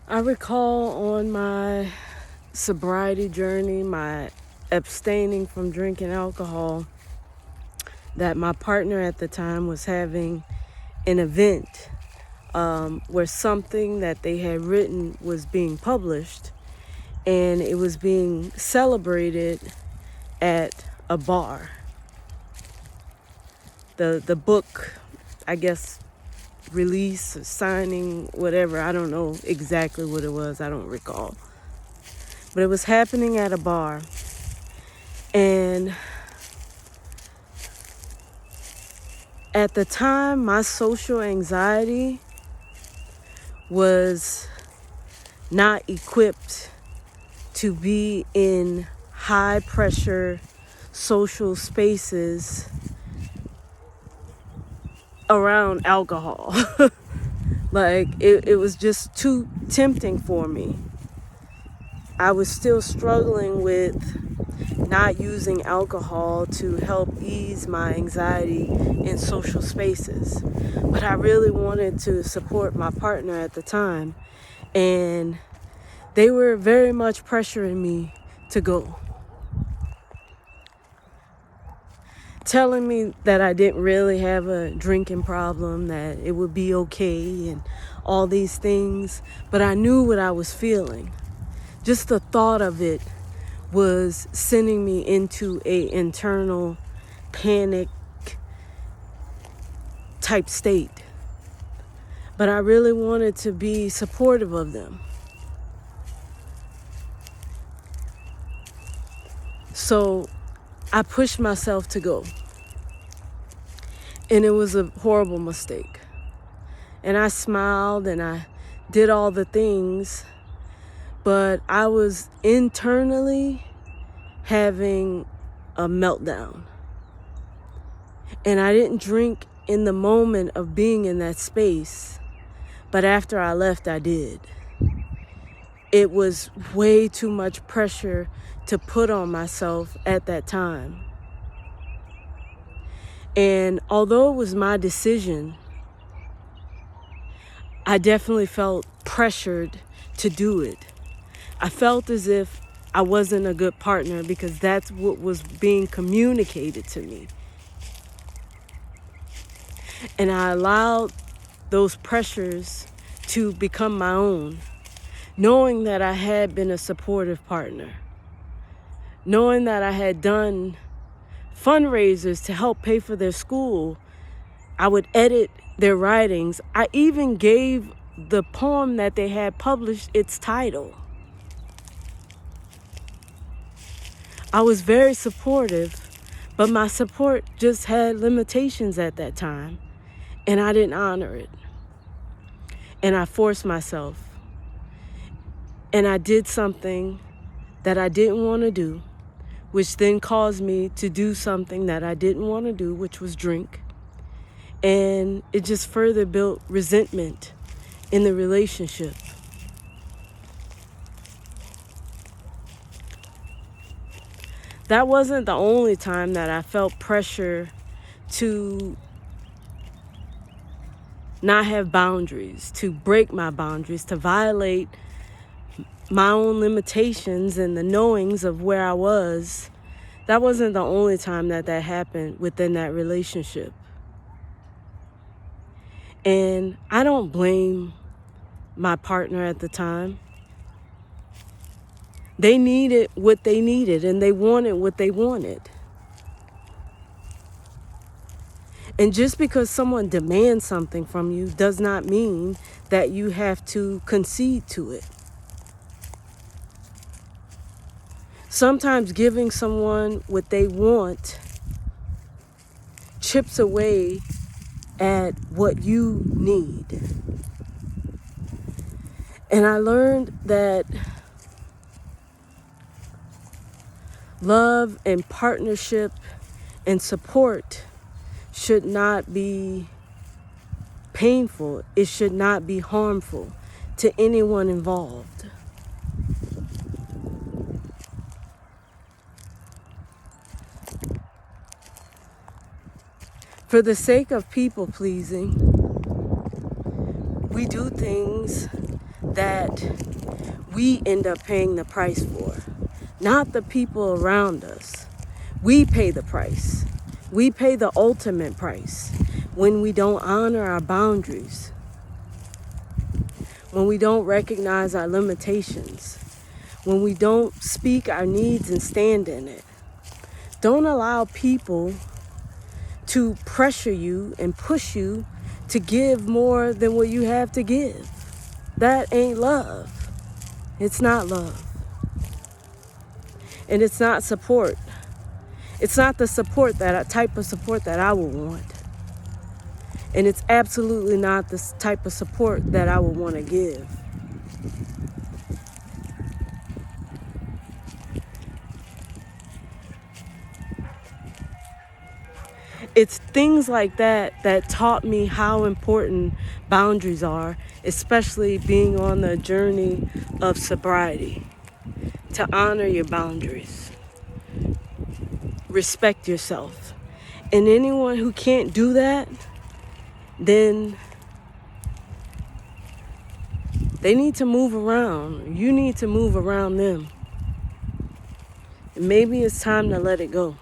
I recall on my sobriety journey, my abstaining from drinking alcohol, that my partner at the time was having an event where something that they had written was being published, and it was being celebrated at a bar. The book, I guess, release, signing, whatever, I don't know exactly what it was, I don't recall. But it was happening at a bar, and at the time, my social anxiety was not equipped to be in high pressure social spaces around alcohol. Like, it was just too tempting for me. I was still struggling with not using alcohol to help ease my anxiety in social spaces. But I really wanted to support my partner at the time, and they were very much pressuring me to go, telling me that I didn't really have a drinking problem, that it would be okay and all these things. But I knew what I was feeling. Just the thought of it was sending me into an internal panic type state. But I really wanted to be supportive of them. So I pushed myself to go. And it was a horrible mistake. And I smiled and I did all the things, but I was internally having a meltdown. And I didn't drink in the moment of being in that space, but after I left, I did. It was way too much pressure to put on myself at that time. And although it was my decision, I definitely felt pressured to do it. I felt as if I wasn't a good partner because that's what was being communicated to me. And I allowed those pressures to become my own, knowing that I had been a supportive partner, knowing that I had done fundraisers to help pay for their school. I would edit their writings. I even gave the poem that they had published its title. I was very supportive, but my support just had limitations at that time, and I didn't honor it. And I forced myself. And I did something that I didn't want to do, which then caused me to do something that I didn't want to do, which was drink. And it just further built resentment in the relationship. That wasn't the only time that I felt pressure to not have boundaries, to break my boundaries, to violate my own limitations and the knowings of where I was. That wasn't the only time that happened within that relationship. And I don't blame my partner at the time. They needed what they needed, and they wanted what they wanted. And just because someone demands something from you does not mean that you have to concede to it. Sometimes giving someone what they want chips away at what you need. And I learned that love and partnership and support should not be painful. It should not be harmful to anyone involved. For the sake of people pleasing, we do things that we end up paying the price for, not the people around us. We pay the price. We pay the ultimate price when we don't honor our boundaries, when we don't recognize our limitations, when we don't speak our needs and stand in it. Don't allow people to pressure you and push you to give more than what you have to give. That ain't love. It's not love. And it's not support. It's not the type of support that I would want. And it's absolutely not the type of support that I would want to give. It's things like that that taught me how important boundaries are, especially being on the journey of sobriety. To honor your boundaries. Respect yourself. And anyone who can't do that, then they need to move around. You need to move around them. And maybe it's time to let it go.